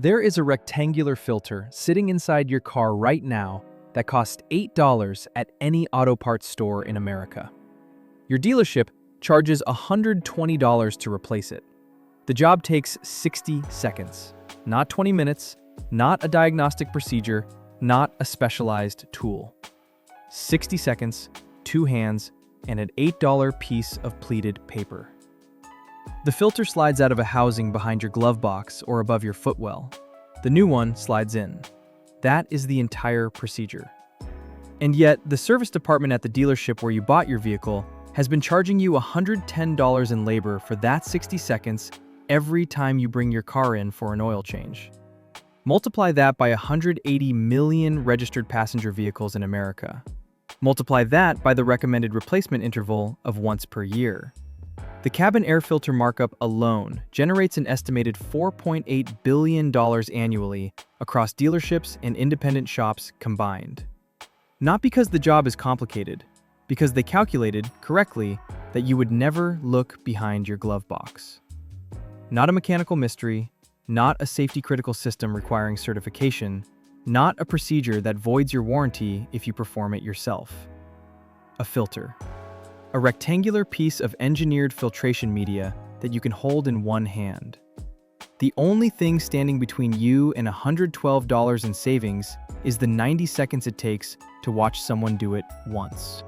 There is a rectangular filter sitting inside your car right now that costs $8 at any auto parts store in America. Your dealership charges $120 to replace it. The job takes 60 seconds, not 20 minutes, not a diagnostic procedure, not a specialized tool. 60 seconds, 2 hands, and an $8 piece of pleated paper. The filter slides out of a housing behind your glove box or above your footwell. The new one slides in. That is the entire procedure. And yet, the service department at the dealership where you bought your vehicle has been charging you $110 in labor for that 60 seconds every time you bring your car in for an oil change. Multiply that by 180 million registered passenger vehicles in America. Multiply that by the recommended replacement interval of once per year. The cabin air filter markup alone generates an estimated $4.8 billion annually across dealerships and independent shops combined. Not because the job is complicated, because they calculated correctly that you would never look behind your glove box. Not a mechanical mystery, not a safety-critical system requiring certification, not a procedure that voids your warranty if you perform it yourself. A filter. A rectangular piece of engineered filtration media that you can hold in one hand. The only thing standing between you and $112 in savings is the 90 seconds it takes to watch someone do it once.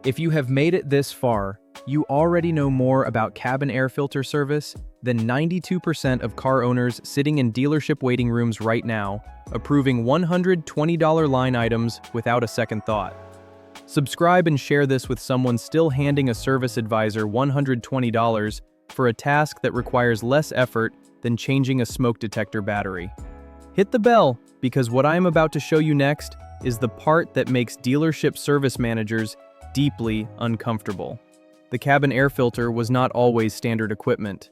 If you have made it this far, you already know more about cabin air filter service than 92% of car owners sitting in dealership waiting rooms right now, approving $120 line items without a second thought. Subscribe and share this with someone still handing a service advisor $120 for a task that requires less effort than changing a smoke detector battery. Hit the bell, because what I am about to show you next is the part that makes dealership service managers deeply uncomfortable. The cabin air filter was not always standard equipment.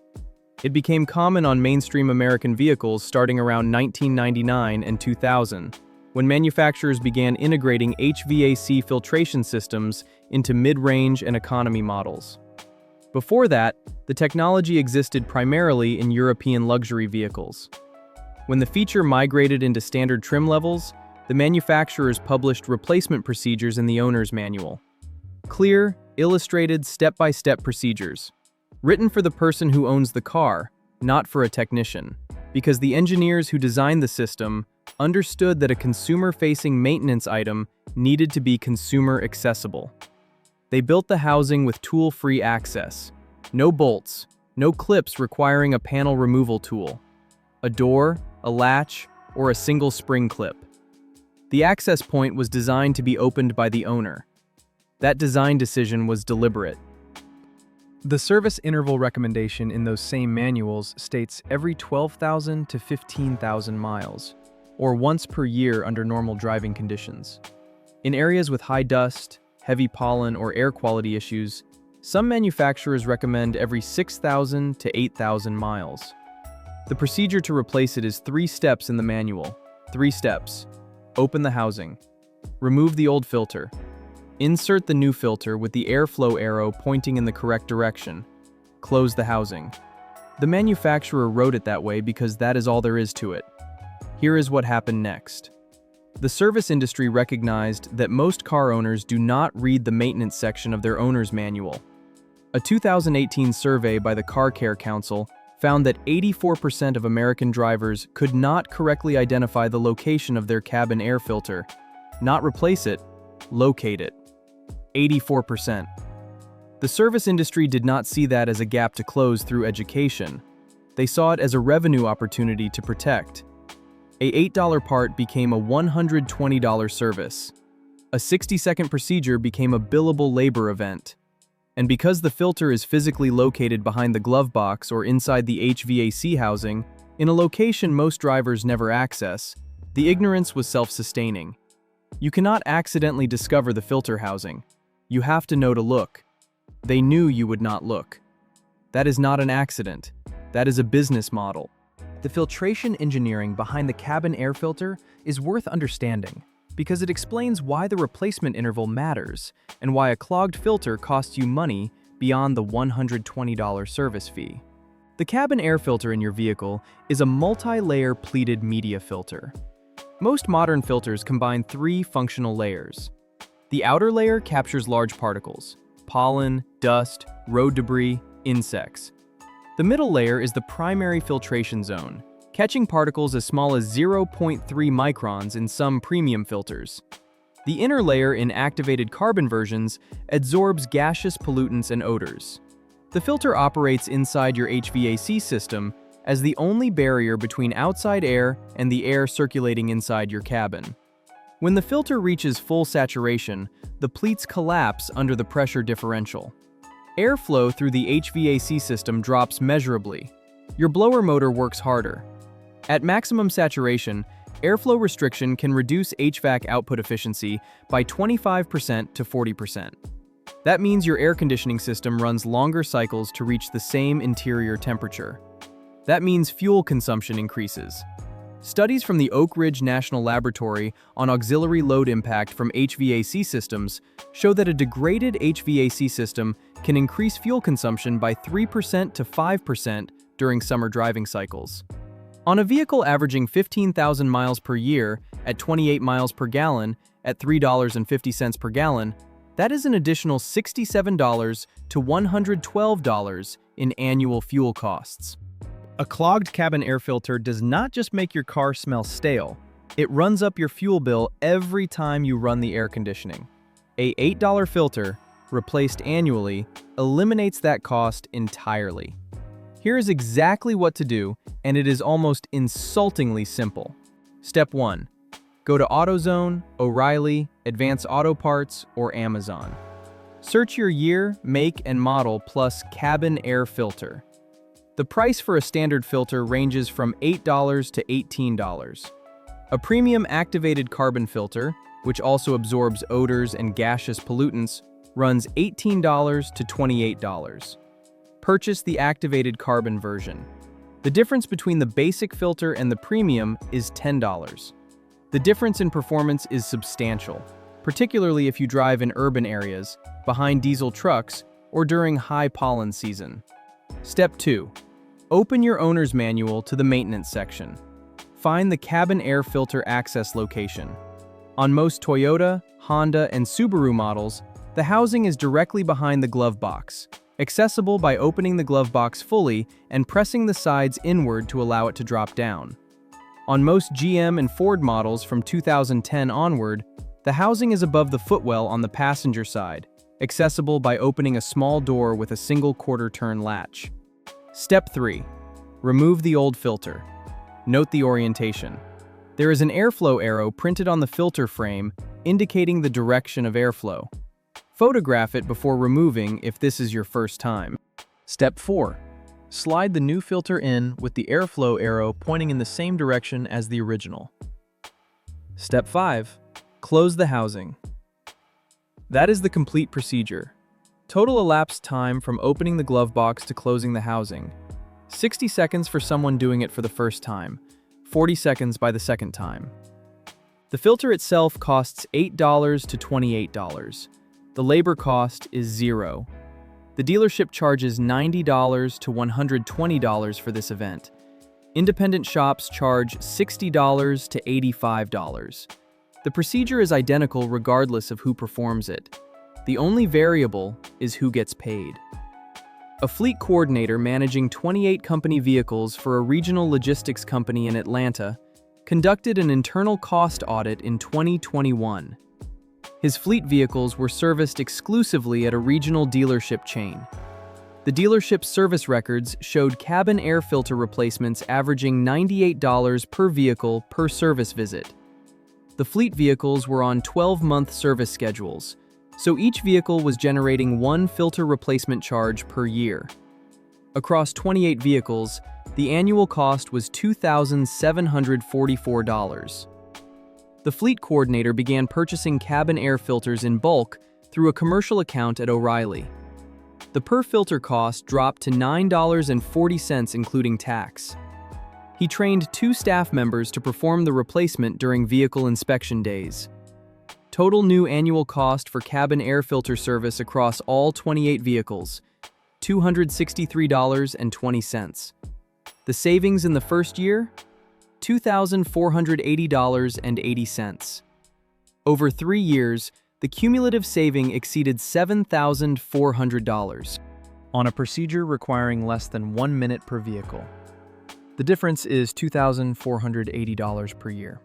It became common on mainstream American vehicles starting around 1999 and 2000, when manufacturers began integrating HVAC filtration systems into mid-range and economy models. Before that, the technology existed primarily in European luxury vehicles. When the feature migrated into standard trim levels, the manufacturers published replacement procedures in the owner's manual. Clear, illustrated step-by-step procedures, written for the person who owns the car, not for a technician, because the engineers who designed the system understood that a consumer-facing maintenance item needed to be consumer accessible. They built the housing with tool-free access. No bolts, no clips requiring a panel removal tool, a door, a latch, or a single spring clip. The access point was designed to be opened by the owner. That design decision was deliberate. The service interval recommendation in those same manuals states every 12,000 to 15,000 miles, or once per year under normal driving conditions. In areas with high dust, heavy pollen, or air quality issues, some manufacturers recommend every 6,000 to 8,000 miles. The procedure to replace it is 3 steps in the manual. 3 steps. Open the housing. Remove the old filter. Insert the new filter with the airflow arrow pointing in the correct direction. Close the housing. The manufacturer wrote it that way because that is all there is to it. Here is what happened next. The service industry recognized that most car owners do not read the maintenance section of their owner's manual. A 2018 survey by the Car Care Council found that 84% of American drivers could not correctly identify the location of their cabin air filter. Not replace it, locate it. 84%. The service industry did not see that as a gap to close through education. They saw it as a revenue opportunity to protect. A $8 part became a $120 service. A 60-second procedure became a billable labor event. And because the filter is physically located behind the glove box or inside the HVAC housing, in a location most drivers never access, the ignorance was self-sustaining. You cannot accidentally discover the filter housing. You have to know to look. They knew you would not look. That is not an accident. That is a business model. The filtration engineering behind the cabin air filter is worth understanding because it explains why the replacement interval matters and why a clogged filter costs you money beyond the $120 service fee. The cabin air filter in your vehicle is a multi-layer pleated media filter. Most modern filters combine three functional layers. The outer layer captures large particles, pollen, dust, road debris, insects. The middle layer is the primary filtration zone, catching particles as small as 0.3 microns in some premium filters. The inner layer in activated carbon versions absorbs gaseous pollutants and odors. The filter operates inside your HVAC system as the only barrier between outside air and the air circulating inside your cabin. When the filter reaches full saturation, the pleats collapse under the pressure differential. Airflow through the HVAC system drops measurably. Your blower motor works harder. At maximum saturation, airflow restriction can reduce HVAC output efficiency by 25% to 40%. That means your air conditioning system runs longer cycles to reach the same interior temperature. That means fuel consumption increases. Studies from the Oak Ridge National Laboratory on auxiliary load impact from HVAC systems show that a degraded HVAC system can increase fuel consumption by 3% to 5% during summer driving cycles. On a vehicle averaging 15,000 miles per year at 28 miles per gallon at $3.50 per gallon, that is an additional $67 to $112 in annual fuel costs. A clogged cabin air filter does not just make your car smell stale, it runs up your fuel bill every time you run the air conditioning. A $8 filter, replaced annually, eliminates that cost entirely. Here is exactly what to do, and it is almost insultingly simple. Step 1. Go to AutoZone, O'Reilly, Advanced Auto Parts, or Amazon. Search your year, make, and model plus cabin air filter. The price for a standard filter ranges from $8 to $18. A premium activated carbon filter, which also absorbs odors and gaseous pollutants, runs $18 to $28. Purchase the activated carbon version. The difference between the basic filter and the premium is $10. The difference in performance is substantial, particularly if you drive in urban areas, behind diesel trucks, or during high pollen season. Step 2. Open your owner's manual to the maintenance section. Find the cabin air filter access location. On most Toyota, Honda, and Subaru models, the housing is directly behind the glove box, accessible by opening the glove box fully and pressing the sides inward to allow it to drop down. On most GM and Ford models from 2010 onward, the housing is above the footwell on the passenger side, accessible by opening a small door with a single quarter-turn latch. Step 3. Remove the old filter. Note the orientation. There is an airflow arrow printed on the filter frame indicating the direction of airflow. Photograph it before removing if this is your first time. Step 4. Slide the new filter in with the airflow arrow pointing in the same direction as the original. Step 5. Close the housing. That is the complete procedure. Total elapsed time from opening the glove box to closing the housing. 60 seconds for someone doing it for the first time, 40 seconds by the second time. The filter itself costs $8 to $28. The labor cost is $0. The dealership charges $90 to $120 for this event. Independent shops charge $60 to $85. The procedure is identical regardless of who performs it. The only variable is who gets paid. A fleet coordinator managing 28 company vehicles for a regional logistics company in Atlanta conducted an internal cost audit in 2021. His fleet vehicles were serviced exclusively at a regional dealership chain. The dealership's service records showed cabin air filter replacements averaging $98 per vehicle per service visit. The fleet vehicles were on 12-month service schedules, so each vehicle was generating one filter replacement charge per year. Across 28 vehicles, the annual cost was $2,744. The fleet coordinator began purchasing cabin air filters in bulk through a commercial account at O'Reilly. The per-filter cost dropped to $9.40 including tax. He trained 2 staff members to perform the replacement during vehicle inspection days. Total new annual cost for cabin air filter service across all 28 vehicles, $263.20. The savings in the first year? $2,480.80. Over 3 years, the cumulative saving exceeded $7,400 on a procedure requiring less than 1 minute per vehicle. The difference is $2,480 per year.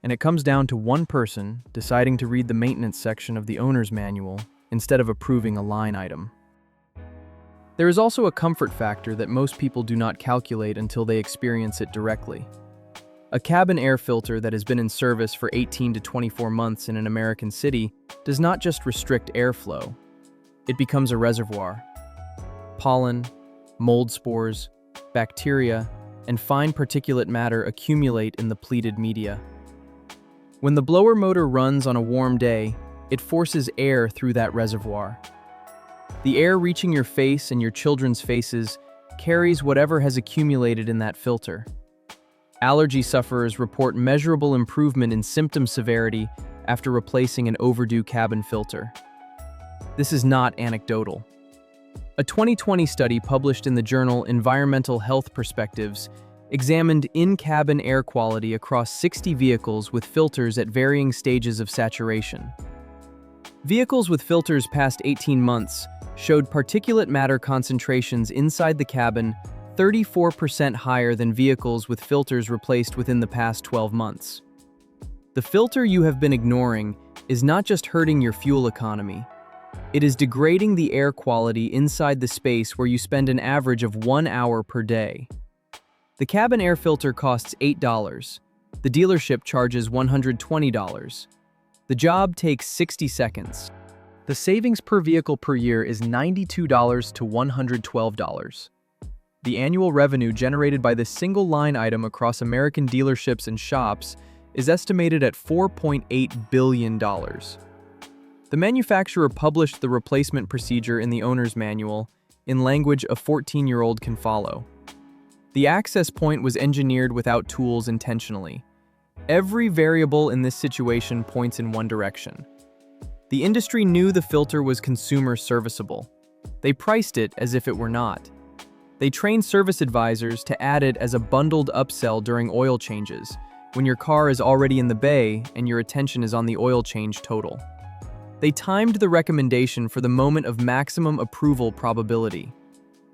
And it comes down to one person deciding to read the maintenance section of the owner's manual instead of approving a line item. There is also a comfort factor that most people do not calculate until they experience it directly. A cabin air filter that has been in service for 18 to 24 months in an American city does not just restrict airflow. It becomes a reservoir. Pollen, mold spores, bacteria, and fine particulate matter accumulate in the pleated media. When the blower motor runs on a warm day, it forces air through that reservoir. The air reaching your face and your children's faces carries whatever has accumulated in that filter. Allergy sufferers report measurable improvement in symptom severity after replacing an overdue cabin filter. This is not anecdotal. A 2020 study published in the journal Environmental Health Perspectives examined in-cabin air quality across 60 vehicles with filters at varying stages of saturation. Vehicles with filters past 18 months showed particulate matter concentrations inside the cabin 34% higher than vehicles with filters replaced within the past 12 months. The filter you have been ignoring is not just hurting your fuel economy. It is degrading the air quality inside the space where you spend an average of 1 hour per day. The cabin air filter costs $8. The dealership charges $120. The job takes 60 seconds. The savings per vehicle per year is $92 to $112. The annual revenue generated by this single line item across American dealerships and shops is estimated at $4.8 billion. The manufacturer published the replacement procedure in the owner's manual in language a 14-year-old can follow. The access point was engineered without tools intentionally. Every variable in this situation points in one direction. The industry knew the filter was consumer serviceable. They priced it as if it were not. They trained service advisors to add it as a bundled upsell during oil changes, when your car is already in the bay and your attention is on the oil change total. They timed the recommendation for the moment of maximum approval probability.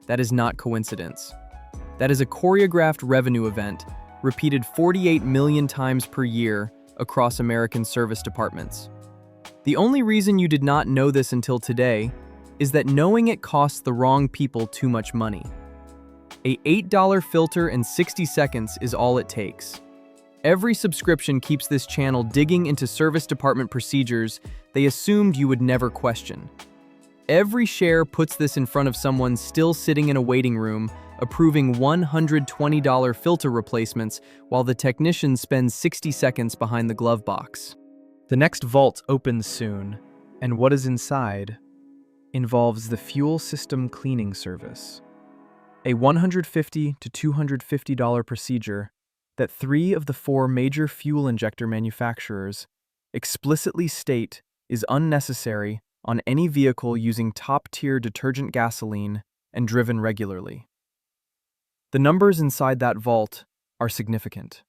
That is not coincidence. That is a choreographed revenue event, repeated 48 million times per year across American service departments. The only reason you did not know this until today is that knowing it costs the wrong people too much money. A $8 filter in 60 seconds is all it takes. Every subscription keeps this channel digging into service department procedures they assumed you would never question. Every share puts this in front of someone still sitting in a waiting room, approving $120 filter replacements while the technician spends 60 seconds behind the glove box. The next vault opens soon, and what is inside involves the fuel system cleaning service. A $150 to $250 procedure that 3 of the 4 major fuel injector manufacturers explicitly state is unnecessary on any vehicle using top-tier detergent gasoline and driven regularly. The numbers inside that vault are significant.